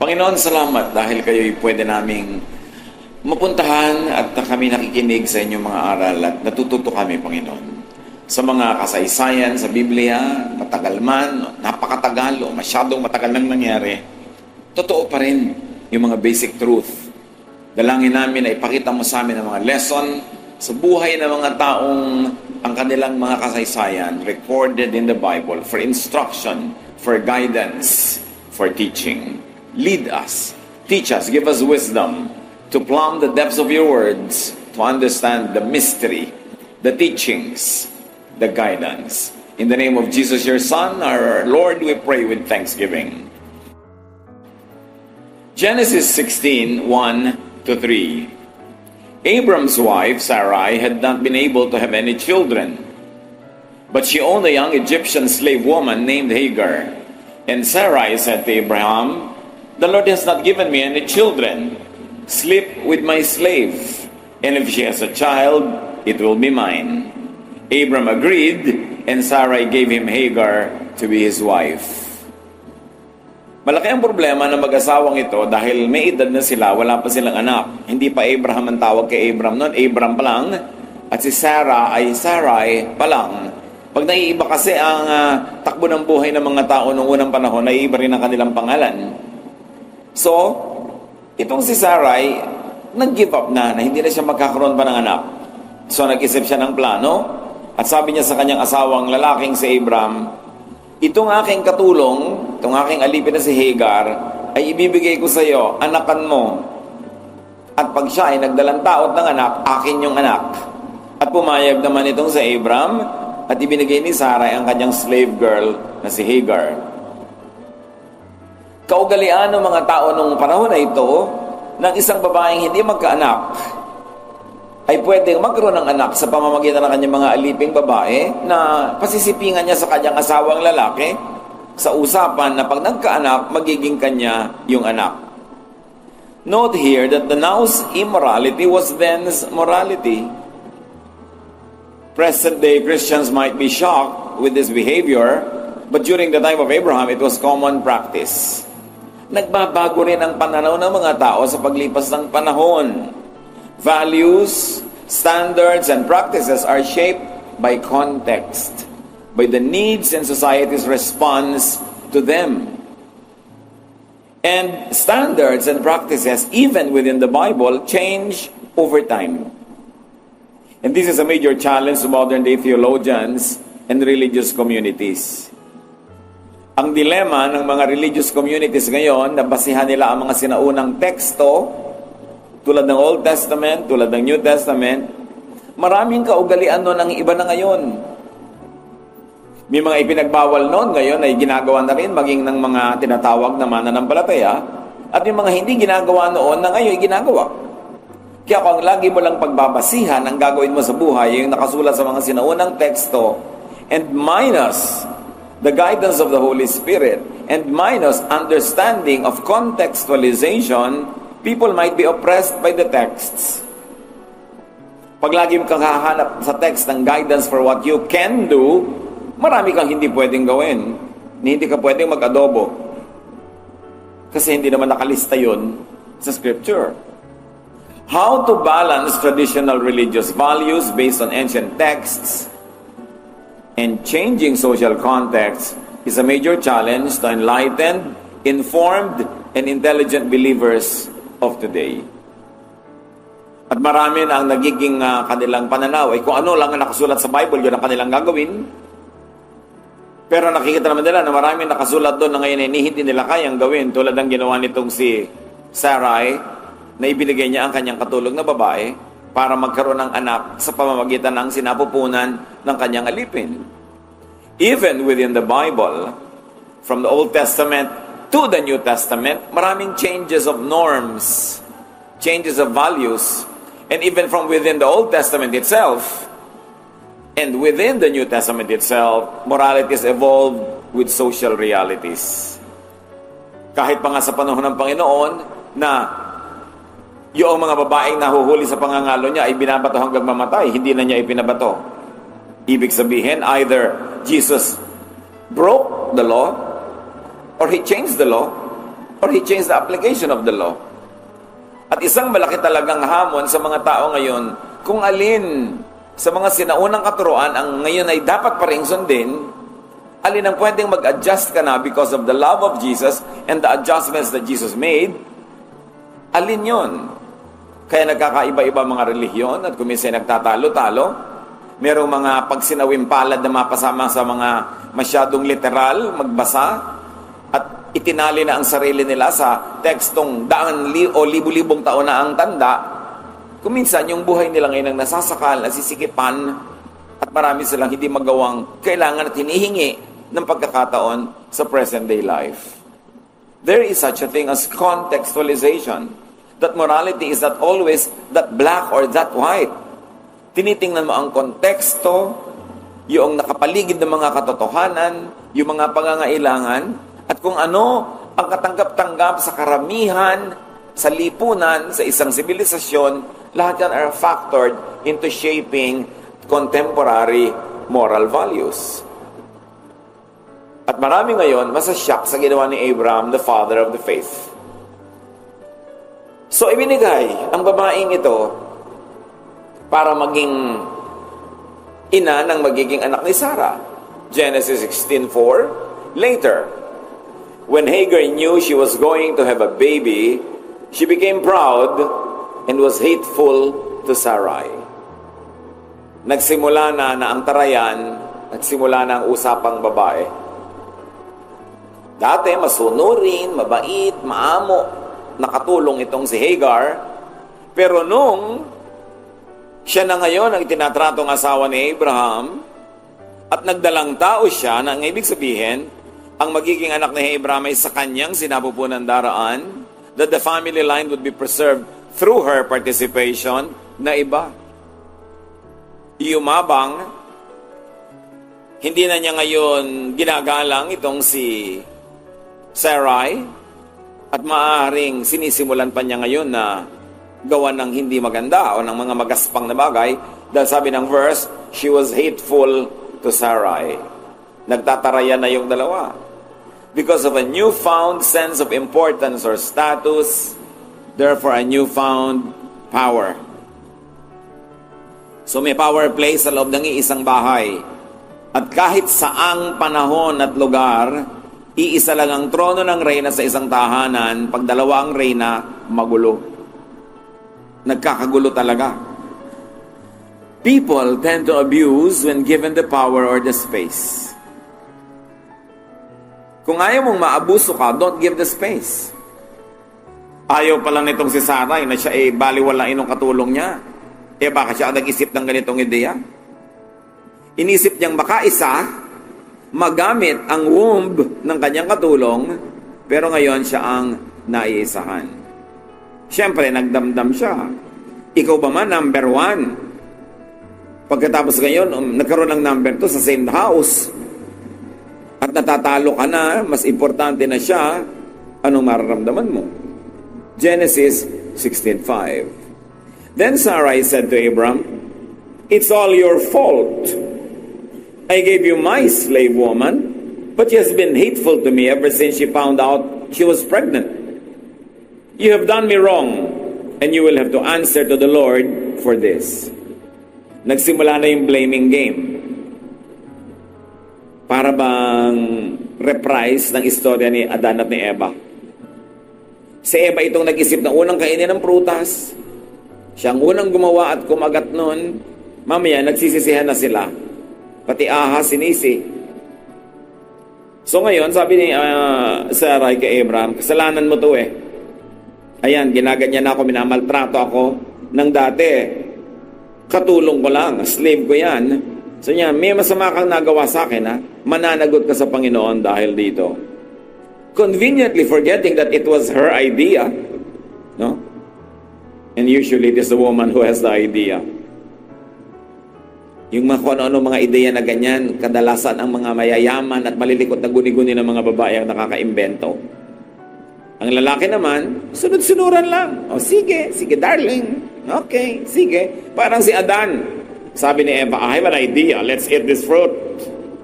Panginoon, salamat dahil kayo'y pwede naming mapuntahan at kami nakikinig sa inyong mga aral at natututo kami, Panginoon. Sa mga kasaysayan sa Biblia, matagal man, napakatagal o masyadong matagal nang nangyari, totoo pa rin yung mga basic truth. Dalangin namin na ipakita mo sa amin ang mga lesson sa buhay ng mga taong ang kanilang mga kasaysayan recorded in the Bible for instruction, for guidance, for teaching. Lead us, teach us, give us wisdom to plumb the depths of your words, to understand the mystery, the teachings, the guidance. In the name of Jesus, your Son, our Lord, we pray with thanksgiving. Genesis 16, 1-3. Abram's wife, Sarai, had not been able to have any children, but she owned a young Egyptian slave woman named Hagar. And Sarai said to Abraham, "The Lord has not given me any children. Sleep with my slave, and if she has a child, it will be mine." Abram agreed, and Sarai gave him Hagar to be his wife. Malaki ang problema ng mag-asawang ito dahil may edad na sila, wala pa silang anak. Hindi pa Abraham ang tawag kay Abram noon, Abram pa lang. At si Sarah ay Sarai pa lang. Pag naiiba kasi ang takbo ng buhay ng mga tao noong unang panahon, naiiba rin ang kanilang pangalan. So, itong si Sarai, nag-give up na hindi na siya magkakaroon pa ng anak. So, nag-isip siya ng plano. At sabi niya sa kanyang asawang lalaking si Abram, "Itong aking katulong, itong aking alipin na si Hagar, ay ibibigay ko sa iyo, anakan mo. At pag siya ay nagdalang taot ng anak, akin yung anak." At pumayag naman itong si Abram, at ibinigay ni Sarai ang kanyang slave girl na si Hagar. Kaugalian ng mga tao nung panahon na ito, ng isang babaeng hindi magkaanak, ay pwedeng magkaroon ng anak sa pamamagitan ng kanyang mga aliping babae na pasisipingan niya sa kanyang asawang lalaki sa usapan na pag nagkaanak, magiging kanya yung anak. Note here that the now's immorality was then's morality. Present-day Christians might be shocked with this behavior, but during the time of Abraham, it was common practice. Nagbabago rin ang pananaw ng mga tao sa paglipas ng panahon. Values, standards, and practices are shaped by context, by the needs and society's response to them. And standards and practices, even within the Bible, change over time. And this is a major challenge to modern-day theologians and religious communities. Ang dilema ng mga religious communities ngayon, na basihan nila ang mga sinaunang teksto, tulad ng Old Testament, tulad ng New Testament, maraming kaugalian noon ang iba na ngayon. May mga ipinagbawal noon ngayon ay ginagawa na rin maging ng mga tinatawag na mananampalataya, at yung mga hindi ginagawa noon na ngayon ay ginagawa. Kaya kung lagi mo lang pagbabasihan ang gagawin mo sa buhay, yung nakasulat sa mga sinaunang teksto, and minus the guidance of the Holy Spirit, and minus understanding of contextualization, people might be oppressed by the texts. Pag lagi mo kang hahanap sa text ng guidance for what you can do, marami kang hindi pwedeng gawin. Hindi ka pwedeng mag-adobo. Kasi hindi naman nakalista yun sa Scripture. How to balance traditional religious values based on ancient texts and changing social context is a major challenge to enlightened, informed, and intelligent believers of today. At marami na ang nagiging kanilang pananaw ay kung ano lang ang nakasulat sa Bible, yun ang kanilang gagawin. Pero nakikita naman nila na marami nakasulat doon na ngayon ay hindi nila kayang gawin, tulad ng ginawa nitong si Sarai, na ibinigay niya ang kanyang katulong na babae para magkaroon ng anak sa pamamagitan ng sinapupunan ng kanyang alipin. Even within the Bible, from the Old Testament to the New Testament, maraming changes of norms, changes of values, and even from within the Old Testament itself, and within the New Testament itself, moralities evolved with social realities. Kahit pa nga sa panahon ng Panginoon na yung mga babaeng nahuhuli sa pangangalo niya ay binabato hanggang mamatay, hindi na niya ipinabato. Ibig sabihin, either Jesus broke the law or He changed the law or he changed the application of the law. At isang malaki talagang hamon sa mga tao ngayon, kung alin sa mga sinaunang katuruan ang ngayon ay dapat pa ring sundin, alin ang pwedeng mag-adjust ka na because of the love of Jesus and the adjustments that Jesus made, alin yon? Kaya nagkakaiba-iba mga relihiyon at kuminsan nagtatalo-talo. Merong mga pagsinawim-palad na mapasama sa mga masyadong literal, magbasa, at itinali na ang sarili nila sa tekstong o libu-libong taon na ang tanda. Kuminsan, yung buhay nila ngayon ang nasasakal, nasisikipan, at marami silang hindi magawang kailangan at hinihingi ng pagkakataon sa present day life. There is such a thing as contextualization. That morality is not always that black or that white. Tinitingnan mo ang konteksto, yung nakapaligid ng mga katotohanan, yung mga pangangailangan, at kung ano ang katanggap-tanggap sa karamihan, sa lipunan, sa isang sibilisasyon, lahat yan are factored into shaping contemporary moral values. At marami ngayon masasyak sa ginawa ni Abraham, the father of the faith. So, ibinigay ang babaeng ito para maging ina ng magiging anak ni Sarah. Genesis 16:4. Later, when Hagar knew she was going to have a baby, she became proud and was hateful to Sarai. Nagsimula na ang tarayan, nagsimula na ang usapang babae. Dati, masunurin, mabait, maamo, nakatulong itong si Hagar, pero nung siya na ngayon ang itinatratong asawa ni Abraham at nagdalang tao siya, na ang ibig sabihin, ang magiging anak ni Abraham ay sa kanyang sinapupunan daraan, that the family line would be preserved through her participation, na iba. Yumabang, hindi na niya ngayon ginagalang itong si Sarai, at maaaring sinisimulan pa niya ngayon na gawa ng hindi maganda o ng mga magaspang na bagay, dahil sabi ng verse, she was hateful to Sarai. Nagtatarayan na yung dalawa. Because of a newfound sense of importance or status, therefore a newfound power. So may power play sa loob ng iisang bahay. At kahit saang panahon at lugar, iisa lang ang trono ng reyna sa isang tahanan. Pag dalawa ang reyna, magulo. Nagkakagulo talaga. People tend to abuse when given the power or the space. Kung ayaw mong maabuso ka, don't give the space. Ayaw pala nitong si Sarai na siya baliwalain ng katulong niya. Baka siya nag-isip ng ganitong ideya? Inisip niyang makaisa, magamit ang womb ng kanyang katulong, pero ngayon siya ang naiisahan. Siyempre, nagdamdam siya. Ikaw ba man, number 1? Pagkatapos ngayon, nagkaroon ng number 2 sa same house. At natatalo ka na, mas importante na siya, anong mararamdaman mo? Genesis 16:5. Then Sarai said to Abram, "It's all your fault. I gave you my slave woman, but she has been hateful to me ever since she found out she was pregnant. You have done me wrong, and you will have to answer to the Lord for this." Nagsimula na yung blaming game. Para bang reprise ng istorya ni Adan at ni Eva. Si Eva itong nag-isip na unang kainin ng prutas. Siya ang unang gumawa at kumagat nun. Mamaya, nagsisisihan na sila. Pati ahas, sinisi. So ngayon, sabi ni Sarai kay Abraham, kasalanan mo to eh. Ayan, ginaganyan ako, minamaltrato ako ng dati. Katulong ko lang, slave ko yan. So niya, may masama kang nagawa sa akin ha. Mananagot ka sa Panginoon dahil dito. Conveniently forgetting that it was her idea. No? And usually it is the woman who has the idea. Yung mga kung ano mga ideya na ganyan, kadalasan ang mga mayayaman at malilikot na guni-guni ng mga babae ang nakaka-imbento. Ang lalaki naman, sunod-sunuran lang. O sige, sige darling. Okay, sige. Parang si Adan. Sabi ni Eva, I have an idea. Let's eat this fruit.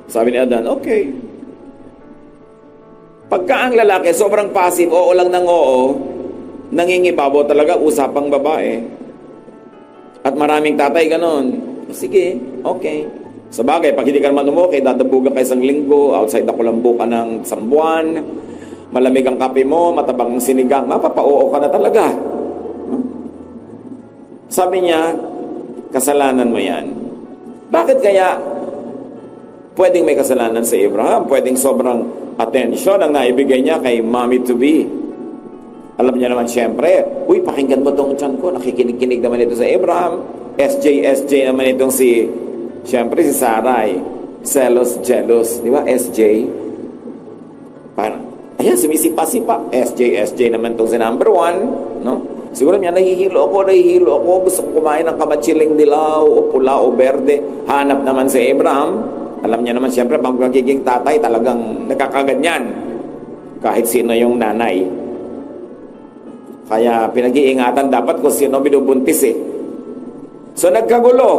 Sabi ni Adan, okay. Pagka ang lalaki, sobrang passive, oo lang ng oo, nangingibabaw talaga, usapang babae. At maraming tatay ganon. Sige, okay. Sa bagay, pag hindi ka naman umukay, dadabugan ka isang linggo, outside ako lambo ka ng isang buwan, malamig ang kape mo, matabang ang sinigang, mapapa-oo ka na talaga. Sabi niya, kasalanan mo yan. Bakit kaya pwedeng may kasalanan sa Abraham? Pwedeng sobrang attention ang naibigay niya kay mommy-to-be. Alam niya naman siyempre, uy, pakinggan mo tong tiyan ko, nakikinig-kinig naman ito sa Abraham. SJ naman itong siyempre si Sarai. Jealous, di ba? SJ. Parang, ayan, sumisipa-sipa. SJ naman itong si number 1, no? Siguro niya, nahihilo ako, gusto ko kumain ng kamatsiling dilaw, o pula, o berde. Hanap naman si Abraham. Alam niya naman siyempre, pag magiging tatay, talagang nakakaganyan. Kahit sino yung nanay. Kaya pinag-iingatan dapat kung sino binubuntis eh. So nagkagulo.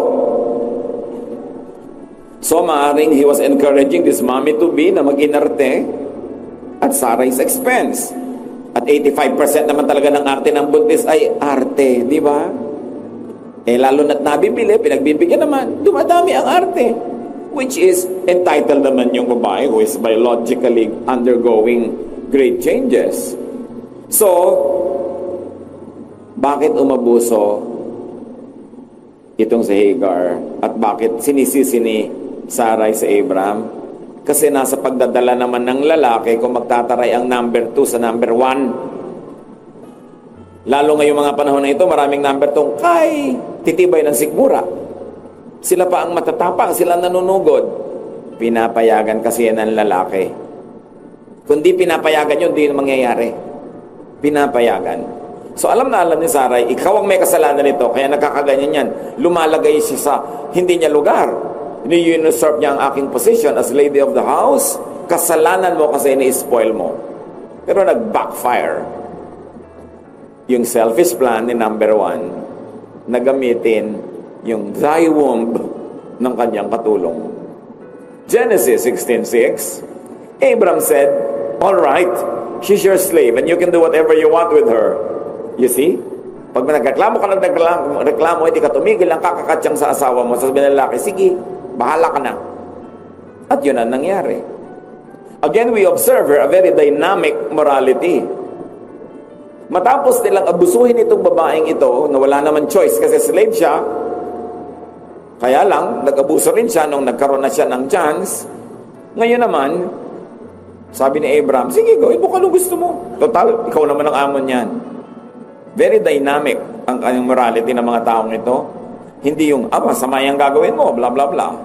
So maaring he was encouraging this mommy-to-be na mag-inarte at Sarai's expense. At 85% naman talaga ng arte ng buntis ay arte, di ba? Eh lalo na't nabibili, pinagbibigyan naman, dumadami ang arte. Which is entitled naman yung babae who is biologically undergoing great changes. So, bakit umabuso itong si Hagar at bakit sinisisi ni Sarai sa Abraham? Kasi nasa pagdadala naman ng lalaki kung magtataray ang number 2 sa number 1. Lalo ngayong mga panahon na ito, maraming number 2 kay titibay ng sikmura. Sila pa ang matatapang, sila nanunugod. Pinapayagan kasi yan ng lalaki. Kung di pinapayagan yun, di mangyayari. Pinapayagan. So alam na alam ni Sarai, ikaw ang may kasalanan nito, kaya nakakaganyan yan. Lumalagay siya sa hindi niya lugar. Ini-usurp niya ang aking position as lady of the house. Kasalanan mo kasi ini-spoil mo. Pero nag-backfire. Yung selfish plan ni number 1, nagamitin yung thy womb ng kanyang katulong. Genesis 16:6, Abraham said, all right, she's your slave and you can do whatever you want with her. You see? Pag nagreklamo ka ng reklamo, hindi ka tumigil ang kakakatsang sa asawa mo, sasabihin ng lalaki, sige, bahala ka na. At yun ang nangyari. Again, we observe a very dynamic morality. Matapos nilang abusuhin itong babaeng ito, na wala naman choice kasi slave siya, kaya lang, nag-abuso rin siya nung nagkaroon na siya ng chance. Ngayon naman, sabi ni Abraham, sige, gawin mo kung ano gusto mo. Total, ikaw naman ang amon niyan. Very dynamic ang kanyang morality ng mga taong ito. Hindi yung, masama yung gagawin mo, blah, blah, blah.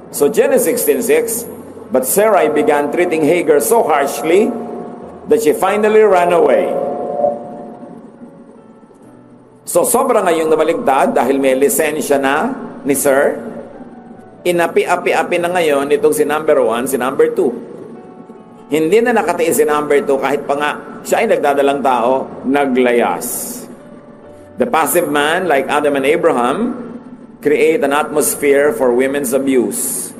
So, Genesis 16:6, but Sarai began treating Hagar so harshly that she finally ran away. So, sobra ngayong nabaligtad dahil may lisensya na ni Sir. Inapi-api-api na ngayon itong si number 1, si number 2. Hindi na nakatiis si number 2 kahit pa nga siya ay nagdadalang tao, naglayas. The passive man, like Adam and Abraham, create an atmosphere for women's abuse.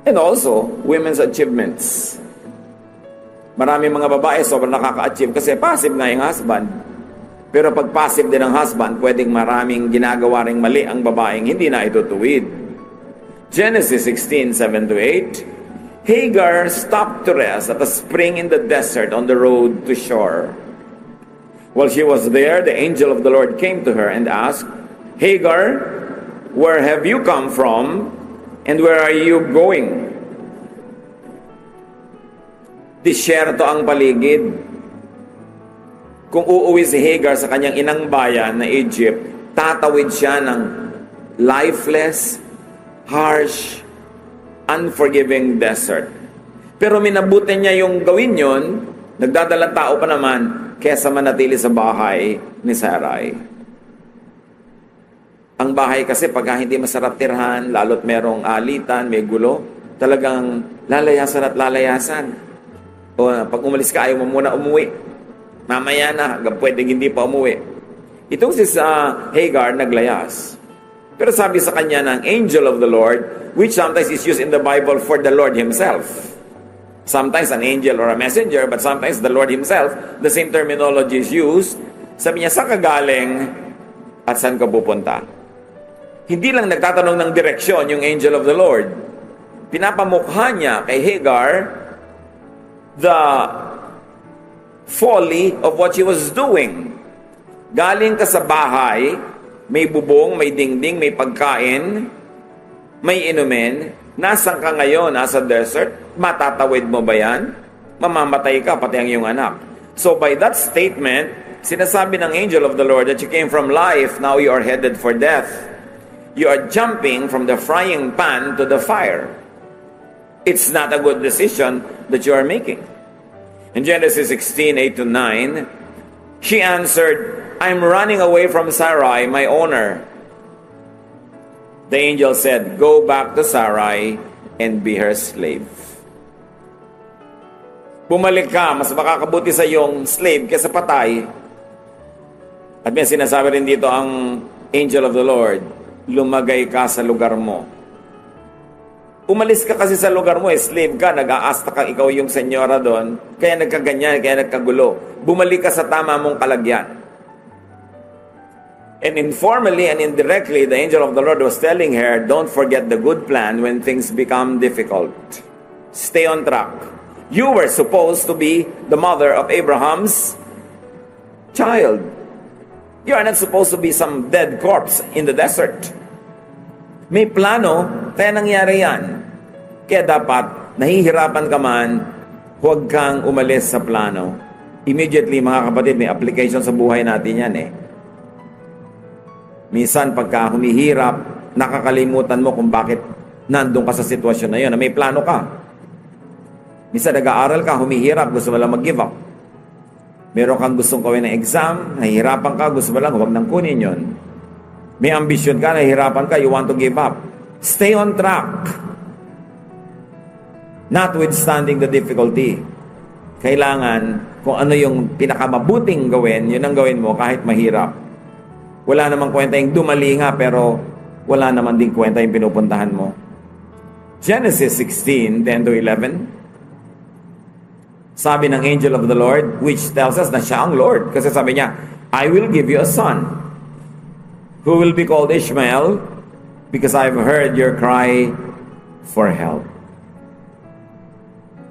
And also, women's achievements. Marami mga babae sobrang nakaka-achieve kasi passive nga yung husband. Pero pag passive din ang husband, pwedeng maraming ginagawa ring mali ang babaeng hindi na itutuwid. Genesis 16:7-8, Hagar stopped to rest at a spring in the desert on the road to shore. While she was there, the angel of the Lord came to her and asked, Hagar, where have you come from and where are you going? Disyerto ang paligid. Kung uuwi si Hagar sa kanyang inang bayan na Egypt, tatawid siya ng lifeless, harsh, unforgiving desert. Pero minabuti niya yung gawin yon, nagdadalang tao pa naman, kesa manatili sa bahay ni Sarai. Ang bahay kasi pagka hindi masarap tirhan, lalo't merong alitan, may gulo, talagang lalayasan at lalayasan. O pag umalis ka, ayaw mo muna umuwi. Mamaya na, pwedeng hindi pa umuwi. Itong si Hagar naglayas. Pero sabi sa kanya ng angel of the Lord, which sometimes is used in the Bible for the Lord Himself. Sometimes an angel or a messenger, but sometimes the Lord Himself, the same terminology is used. Sabi niya, saan ka galing at saan ka pupunta? Hindi lang nagtatanong ng direksyon yung angel of the Lord. Pinapamukha niya kay Hagar the folly of what she was doing. Galing ka sa bahay, may bubong, may dingding, may pagkain, may inumin. Nasaan ka ngayon? Nasa desert? Matatawid mo ba yan? Mamamatay ka, pati ang iyong anak. So by that statement, sinasabi ng angel of the Lord that you came from life, now you are headed for death. You are jumping from the frying pan to the fire. It's not a good decision that you are making. In Genesis 16:8 to 9, she answered, I'm running away from Sarai, my owner. The angel said, go back to Sarai and be her slave. Bumalik ka, mas makakabuti sa iyong slave kaysa patay. At may sinasabi rin dito ang angel of the Lord, lumagay ka sa lugar mo. Umalis ka kasi sa lugar mo, slave ka, nag-aasta ka, ikaw yung senyora doon, kaya nagkaganyan, kaya nagkagulo. Bumalik ka sa tama mong kalagyan. And informally and indirectly, the angel of the Lord was telling her, don't forget the good plan when things become difficult. Stay on track. You were supposed to be the mother of Abraham's child. You are not supposed to be some dead corpse in the desert. May plano, kaya nangyari yan. Kaya dapat, nahihirapan ka man, huwag kang umalis sa plano. Immediately, mga kapatid, may application sa buhay natin yan eh. Minsan, pagka humihirap, nakakalimutan mo kung bakit nandun ka sa sitwasyon na yun, na may plano ka. Minsan, nag-aaral ka, humihirap, gusto mo lang mag-give up. Meron kang gustong gawin ng exam, nahihirapan ka, gusto mo lang, huwag nang kunin yun. May ambisyon ka, nahihirapan ka, you want to give up. Stay on track. Notwithstanding the difficulty. Kailangan, kung ano yung pinakamabuting gawin, yun ang gawin mo kahit mahirap. Wala namang kwenta yung dumali nga, pero wala naman din kwenta yung pinupuntahan mo. Genesis 16:10 to 11. Sabi ng angel of the Lord, which tells us na siya ang Lord. Kasi sabi niya, I will give you a son, who will be called Ishmael, because I've heard your cry for help.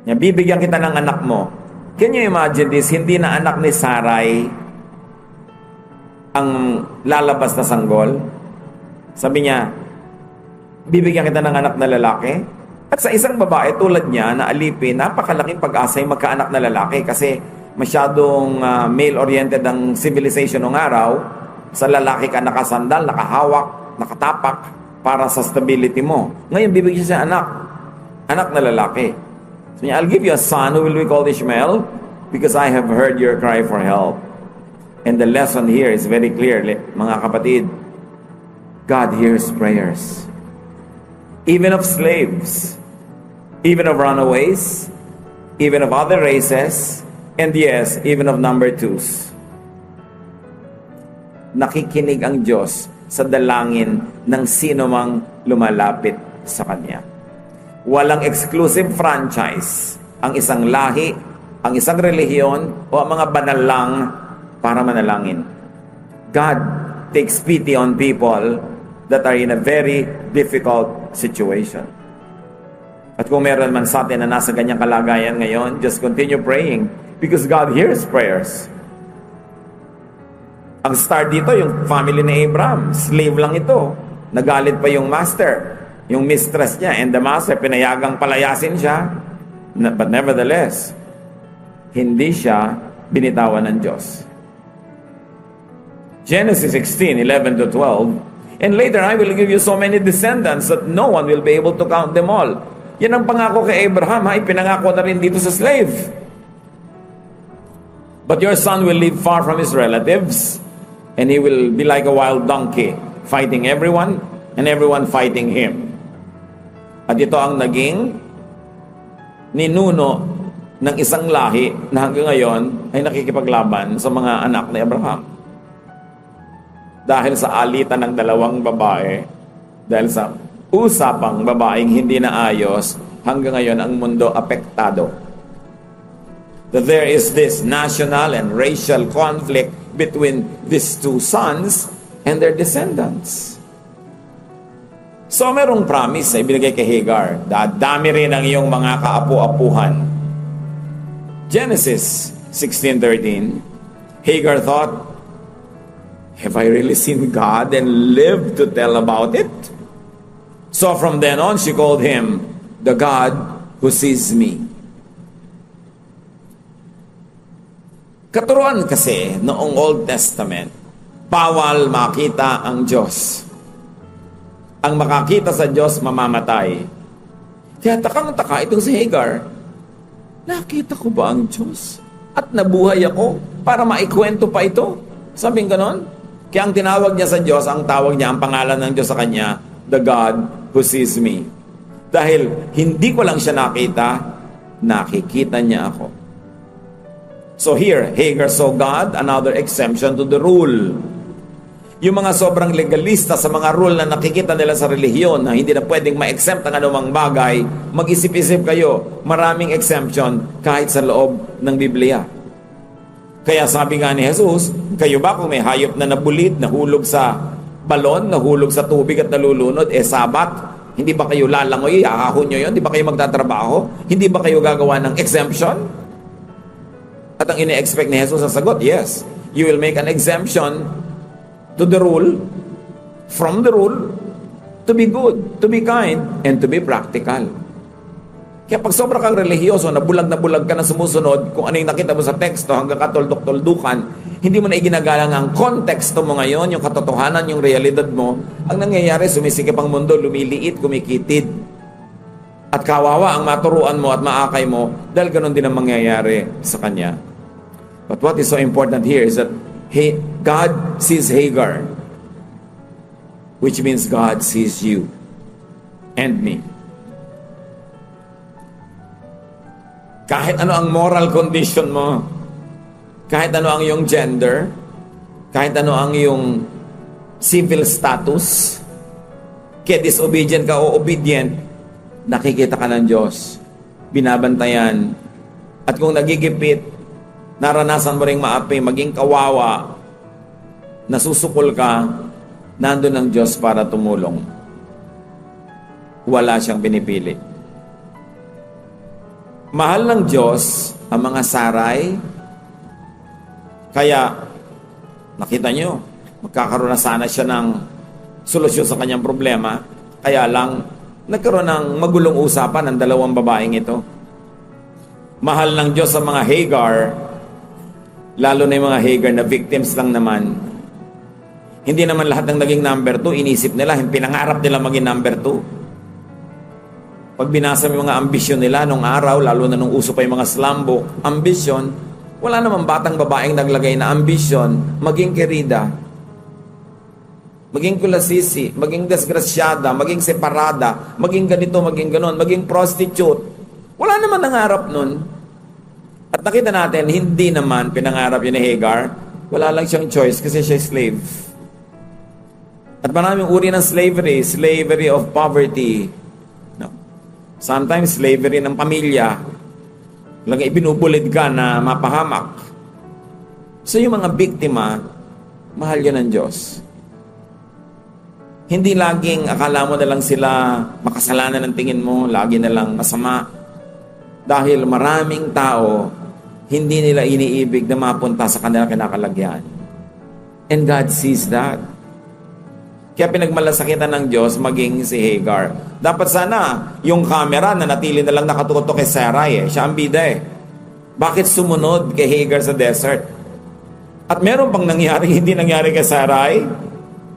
Bibigyan kita ng anak mo. Can you imagine this? Hindi na anak ni Sarai ang lalabas na sanggol. Sabi niya, bibigyan kita ng anak na lalaki. At sa isang babae tulad niya na alipin, napakalaking pag-asa yung magkaanak na lalaki kasi masyadong male-oriented ang civilization ng araw. Sa lalaki ka nakasandal, nakahawak, nakatapak para sa stability mo. Ngayon, bibigyan siya anak na lalaki. So niya, I'll give you a son who will be called Ishmael because I have heard your cry for help. And the lesson here is very clear, mga kapatid. God hears prayers. Even of slaves, even of runaways, even of other races, and yes, even of number twos. Nakikinig ang Diyos sa dalangin ng sino mang lumalapit sa Kanya. Walang exclusive franchise ang isang lahi, ang isang relihiyon, o ang mga banal lang para manalangin. God takes pity on people that are in a very difficult situation. At kung meron man sa atin na nasa ganyang kalagayan ngayon, just continue praying because God hears prayers. Ang start dito, yung family ni Abraham, slave lang ito. Nagalit pa yung master, yung mistress niya, and the master, pinayagang palayasin siya. But nevertheless, hindi siya binitawan ng Diyos. Genesis 16:11 to 12. And later, I will give you so many descendants that no one will be able to count them all. Yan ang pangako kay Abraham, ipinangako na rin dito sa slave. But your son will live far from his relatives, and he will be like a wild donkey, fighting everyone, and everyone fighting him. At ito ang naging ninuno ng isang lahi na hanggang ngayon ay nakikipaglaban sa mga anak ni Abraham. Dahil sa alitan ng dalawang babae, dahil sa usapang babaeng hindi na ayos, hanggang ngayon ang mundo apektado. that there is this national and racial conflict between these two sons and their descendants. So merong promise na ibinigay kay Hagar, dadami rin ang iyong mga kaapu-apuhan. Genesis 16:13, Hagar thought, have I really seen God and lived to tell about it? So from then on, she called him the God who sees me. Katuruan kasi noong Old Testament, bawal makita ang Diyos. Ang makakita sa Diyos, mamamatay. Kaya takang-taka itong si Hagar, nakita ko ba ang Diyos? At nabuhay ako para maikwento pa ito? Sabing ganon? Kaya ang tinawag niya sa Diyos, ang tawag niya, ang pangalan ng Diyos sa kanya, the God who sees me. Dahil hindi ko lang siya nakita, nakikita niya ako. So here, Hagar saw God, another exemption to the rule. Yung mga sobrang legalista sa mga rule na nakikita nila sa relihiyon na hindi na pwedeng ma-exempt ang anumang bagay, mag-isip-isip kayo, maraming exemption kahit sa loob ng Biblia. Kaya sabi nga ni Jesus, kayo ba kung may hayop na nabulit, nahulog sa balon, nahulog sa tubig at nalulunod, sabat, hindi ba kayo lalangoy, ahahon nyo yun? Hindi ba kayo magtatrabaho? Hindi ba kayo gagawa ng exemption? At ang ine-expect ni Jesus sa sagot, yes, you will make an exemption to the rule, from the rule, to be good, to be kind, and to be practical. Kaya pag sobra kang religyoso, na bulag ka na sumusunod, kung ano yung nakita mo sa teksto hanggang katoldok-toldukan, hindi mo na iginagalang ang konteksto mo ngayon, yung katotohanan, yung realidad mo, ang nangyayari, sumisikip ang mundo, lumiliit, kumikitid. At kawawa ang maturuan mo at maakay mo dahil ganun din ang mangyayari sa kanya. But what is so important here is that God sees Hagar, which means God sees you and me. Kahit ano ang moral condition mo, kahit ano ang iyong gender, kahit ano ang iyong civil status, kaya disobedient ka o obedient, nakikita ka ng Diyos, binabantayan, at kung nagigipit, naranasan mo ring maapi, maging kawawa, nasusukol ka, nandun ang Diyos para tumulong. Wala siyang pinipili. Mahal ng Diyos ang mga saray, kaya nakita nyo, magkakaroon na sana siya ng solusyon sa kanyang problema, kaya lang nagkaroon ng magulong usapan ng dalawang babaeng ito. Mahal ng Diyos sa mga Hagar, lalo na yung mga Hagar na victims lang naman. Hindi naman lahat ng naging number 2, inisip nila, pinangarap nila maging number 2. Pag binasa mo yung mga ambisyon nila nung araw, lalo na nung uso pa yung mga slam book, ambisyon, wala namang batang babaeng naglagay na ambisyon, maging kerida, maging kulasisi, maging desgrasyada, maging separada, maging ganito, maging ganon, maging prostitute. Wala naman nangarap nun. At nakita natin, hindi naman pinangarap yun ni Hagar. Wala lang siyang choice kasi siya slave. At maraming uri ng slavery, slavery of poverty. No. Sometimes slavery ng pamilya. Lang ibinubulid ka na mapahamak. So yung mga biktima, mahal yun ng Diyos. Hindi laging akala mo na lang sila makasalanan ng tingin mo, lagi na lang masama. Dahil maraming tao, hindi nila iniibig na mapunta sa kanilang kinakalagyan. And God sees that. Kaya pinagmalasakitan ng Diyos maging si Hagar. Dapat sana yung camera na natili na lang nakatutok kay Sarai. Siya ang bida eh. Bakit sumunod kay Hagar sa desert? At meron pang nangyari, hindi nangyari kay Sarai.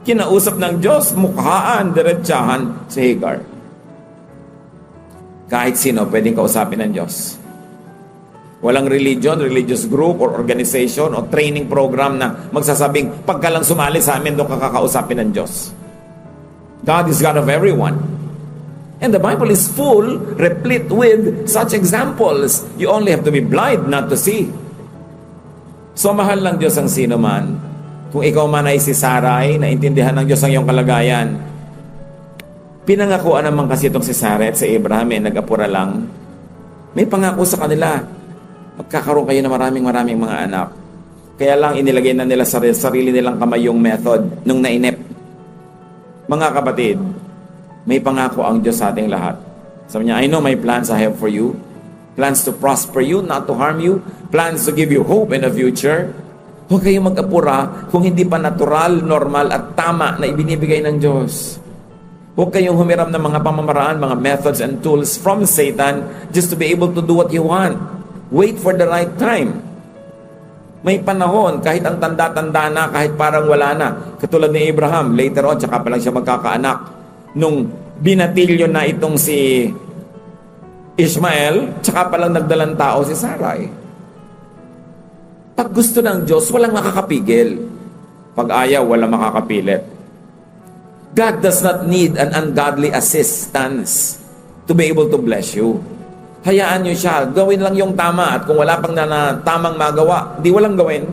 Kinausap ng Diyos, mukhaan, diretsahan si Hagar. Kahit sino pwedeng kausapin ng Diyos. Walang religion, religious group, or organization, o training program na magsasabing, pagka lang sumali sa amin, doon kakakausapin ng Diyos. God is God of everyone. And the Bible is full, replete with such examples. You only have to be blind not to see. So mahal lang Diyos ang sino man. Kung ikaw man ay si Sarai, naintindihan ng Diyos ang iyong kalagayan, pinangakuan naman kasi itong si Sarai at si Abraham, nag-apura lang. May pangako sa kanila magkakaroon kayo ng maraming mga anak. Kaya lang inilagay na nila sa sarili nilang kamay yung method nung nainip. Mga kapatid, may pangako ang Diyos sa ating lahat. Sabi niya, I know my plans I have for you. Plans to prosper you, not to harm you. Plans to give you hope in the future. Huwag kayong mag-apura kung hindi pa natural, normal at tama na ibinibigay ng Diyos. Huwag kayong humiram ng mga pamamaraan, mga methods and tools from Satan just to be able to do what you want. Wait for the right time. May panahon, kahit ang tanda-tanda na, kahit parang wala na. Katulad ni Abraham, later on, tsaka pa lang siya magkakaanak. Nung binatilyo na itong si Ishmael, tsaka pa lang nagdalang tao si Sarai. Pag gusto ng Diyos, walang makakapigil. Pag ayaw, walang makakapilit. God does not need an ungodly assistance to be able to bless you. Hayaan nyo siya. Gawin lang yung tama. At kung wala pang tamang magawa, di walang gawin.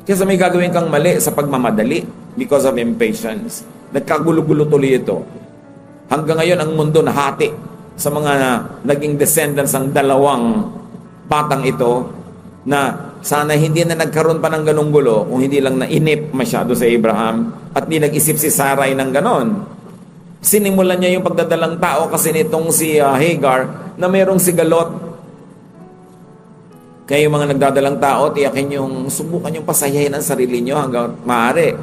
Kasi may gagawin kang mali sa pagmamadali because of impatience. Nagkagulo-gulo tuloy ito. Hanggang ngayon, ang mundo nahati sa mga naging descendants ng dalawang batang ito na sana hindi na nagkaroon pa ng ganong gulo kung hindi lang nainip masyado sa Abraham at hindi nag-isip si Sarai ng ganon. Sinimulan niya yung pagdadalang tao kasi nitong si Hagar na mayroong sigalot. Kaya yung mga nagdadalang tao, tiyakin yung subukan yung pasayahin ang sarili nyo hanggang maaari.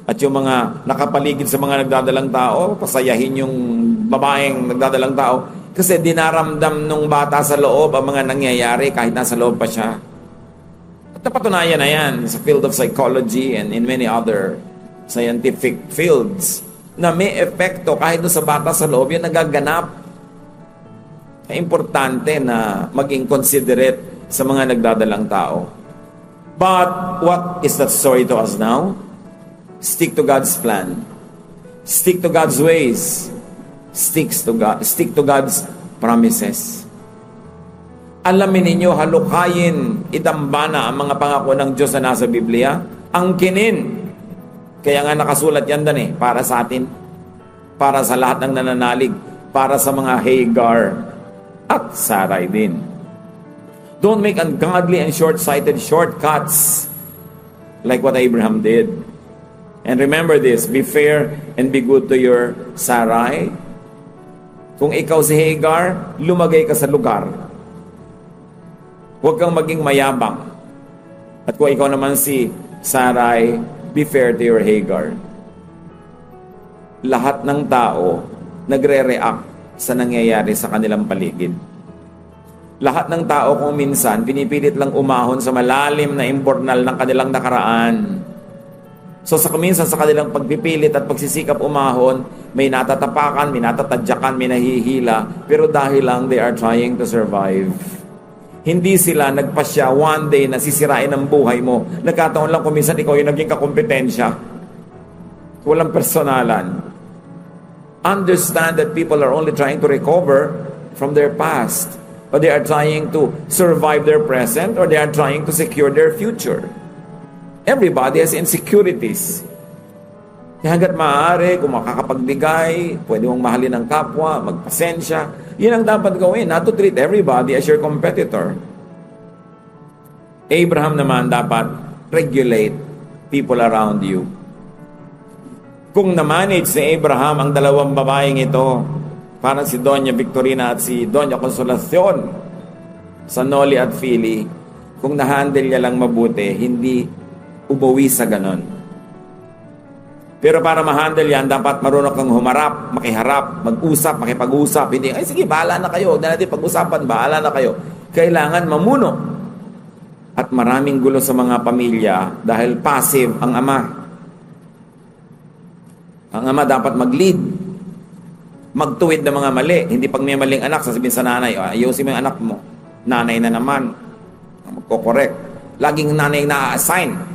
At yung mga nakapaligid sa mga nagdadalang tao, pasayahin yung babaeng nagdadalang tao. Kasi dinaramdam nung bata sa loob ang mga nangyayari kahit nasa loob pa siya. At napatunayan na yan sa field of psychology and in many other scientific fields na may epekto kahit doon sa bata sa loob yung nagaganap. Ay importante na maging considerate sa mga nagdadalang tao. But what is that story to us now? Stick to God's plan. Stick to God's ways. Stick to God's promises. Alamin ninyo, halukayin, itambana ang mga pangako ng Diyos na nasa Biblia. Angkinin. Kaya nga nakasulat yan dan para sa atin. Para sa lahat ng nananalig. Para sa mga Hagar at Sarai din. Don't make ungodly and short-sighted shortcuts like what Abraham did. And remember this, be fair and be good to your Sarai. Kung ikaw si Hagar, lumagay ka sa lugar. Huwag kang maging mayabang. At kung ikaw naman si Sarai, be fair to your Hagar. Lahat ng tao nagre-react sa nangyayari sa kanilang paligid. Lahat ng tao kung minsan pinipilit lang umahon sa malalim na imbornal ng kanilang nakaraan. So sa kuminsan sa kanilang pagpipilit at pagsisikap umahon, may natatapakan, may natatadyakan, may nahihila, pero dahil lang they are trying to survive. Hindi sila nagpasya one day na sisirain ang buhay mo. Nagkataon lang kung minsan ikaw yung naging kakompetensya. Walang personalan. Understand that people are only trying to recover from their past. Or they are trying to survive their present, or they are trying to secure their future. Everybody has insecurities. Kaya hanggat maaari, kung makakapagbigay, pwede mong mahalin ang kapwa, magpasensya. Yun ang dapat gawin, not to treat everybody as your competitor. Abraham naman dapat regulate people around you. Kung na-manage ni Abraham ang dalawang babaeng ito, parang si Doña Victorina at si Doña Consolacion sa Noli at Fili, kung na-handle niya lang mabuti, hindi ubawi sa ganon. Pero para ma-handle yan, dapat marunong kang humarap, makiharap, mag-usap, makipag-usap. Hindi, ay sige, bahala na kayo. Huwag na natin pag-usapan, bahala na kayo. Kailangan mamuno. At maraming gulo sa mga pamilya dahil passive ang ama. Ang ama dapat mag-lead. Magtuwid ng mga mali. Hindi pag may maling anak, sasabihin sa nanay, ayusin mo yung anak mo. Nanay na naman. Magko-correct. Laging nanay na-assign.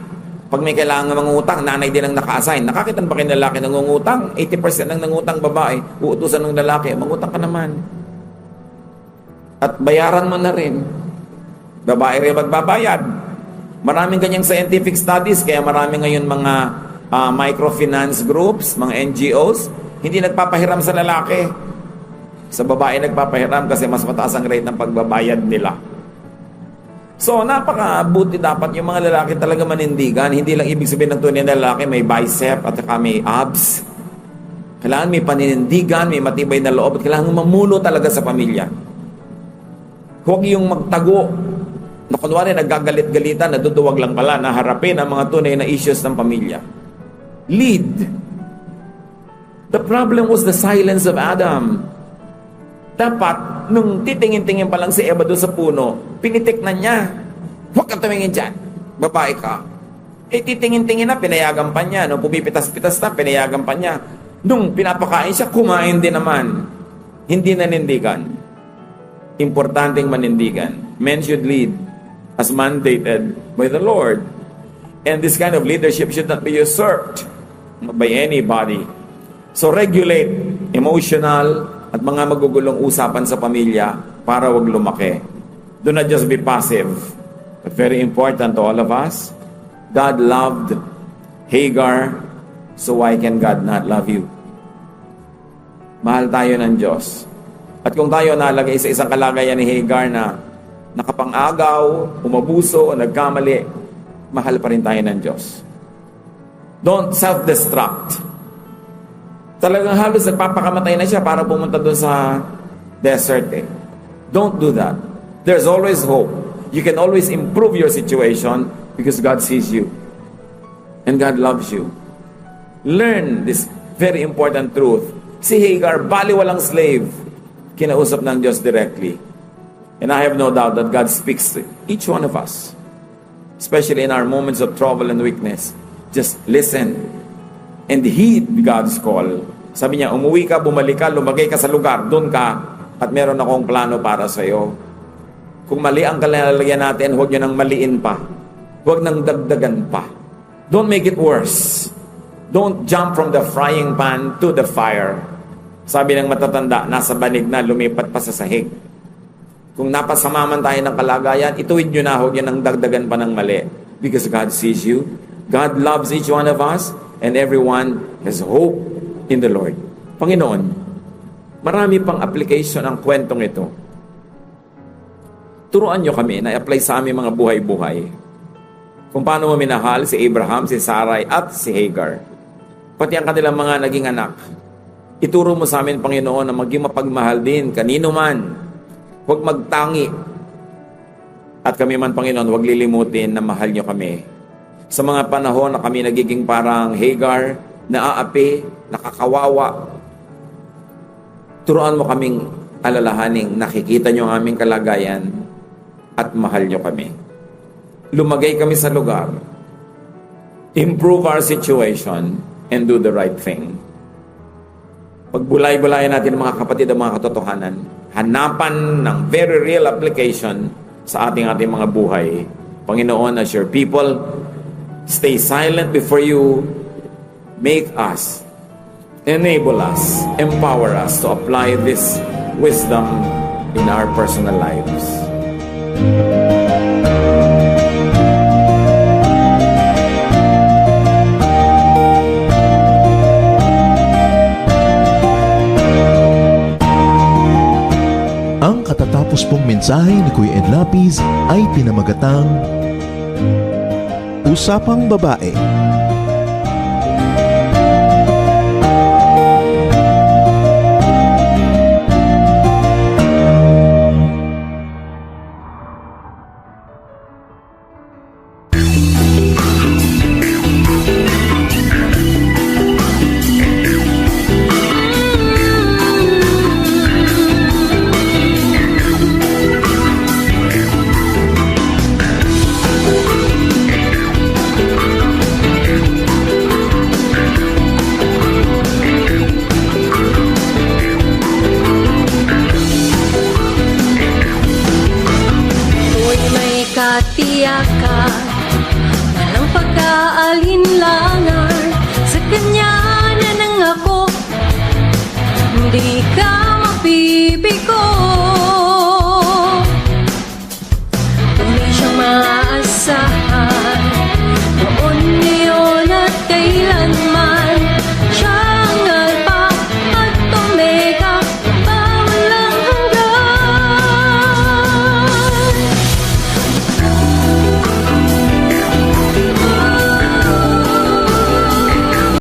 Pag may kailangan mangutang, nanay din ang naka-assign. Nakakitan ba kayo ng lalaki nangungutang? 80% ng nangutang babae, uutusan ng lalaki, mangutang ka naman. At bayaran mo na rin. Babae rin magbabayad. Maraming ganyang scientific studies, kaya marami ngayon mga microfinance groups, mga NGOs, hindi nagpapahiram sa lalaki. Sa babae nagpapahiram kasi mas mataas ang rate ng pagbabayad nila. So, napakabuti dapat yung mga lalaki talaga manindigan. Hindi lang ibig sabihin ng tunay na lalaki may bicep at saka may abs. Kailangan may paninindigan, may matibay na loob, at kailangan mamuno talaga sa pamilya. Huwag yung magtago na kunwari naggagalit-galitan, naduduwag lang pala, na harapin ang mga tunay na issues ng pamilya. Lead. The problem was the silence of Adam. Dapat, nung titingin-tingin pa lang si Eva doon sa puno, pinitik na niya. Huwag kang tumingin dyan. Babae ka. Titingin-tingin na, pinayagan pa niya. Nung pumipitas-pitas na, pinayagan pa niya. Nung pinapakain siya, kumain din naman. Hindi nanindigan. Importanteng manindigan. Men should lead as mandated by the Lord. And this kind of leadership should not be usurped by anybody. So regulate emotional at mga magugulong usapan sa pamilya para wag lumaki. Do not just be passive. But very important to all of us, God loved Hagar, so why can God not love you? Mahal tayo ng Diyos. At kung tayo nalagay sa isang kalagayan ni Hagar na nakapang-agaw, umabuso, o nagkamali, mahal pa rin tayo ng Diyos. Don't self-destruct. Talagang halos nagpapakamatay na siya para pumunta doon sa desert eh. Don't do that. There's always hope. You can always improve your situation because God sees you. And God loves you. Learn this very important truth. Si Hagar, baliwalang slave, kinausap ng Diyos directly. And I have no doubt that God speaks to each one of us. Especially in our moments of trouble and weakness. Just listen and heed God's call. Sabi niya, umuwi ka, bumalik ka, lumagay ka sa lugar, doon ka, at meron akong plano para sa iyo. Kung mali ang kalalagyan natin, huwag niyo nang maliin pa. Huwag nang dagdagan pa. Don't make it worse. Don't jump from the frying pan to the fire. Sabi ng matatanda, nasa banig na, lumipat pa sa sahig. Kung napasamaman tayo ng kalagayan, ituwid nyo na, huwag nyo nang dagdagan pa ng mali. Because God sees you. God loves each one of us, and everyone has hope in the Lord. Panginoon, marami pang application ang kwentong ito. Turuan nyo kami na apply sa aming mga buhay-buhay. Kung paano mo minahal si Abraham, si Sarai, at si Hagar. Pati ang kanilang mga naging anak. Ituro mo sa amin, Panginoon, na maging mapagmahal din kanino man. Huwag magtangi. At kami man, Panginoon, huwag lilimutin na mahal nyo kami. Sa mga panahon na kami nagiging parang Hagar, naaapi, nakakawawa, turuan mo kaming alalahaning nakikita nyo ang aming kalagayan at mahal nyo kami. Lumagay kami sa lugar, improve our situation, and do the right thing. Pagbulay-bulayan natin mga kapatid ang mga katotohanan, hanapan ng very real application sa ating mga buhay. Panginoon, as your people, stay silent before you make us, enable us, empower us to apply this wisdom in our personal lives. Ang katatapos pong mensahe ni Kuya Ed Lapid ay pinamagatang Usapang Babae.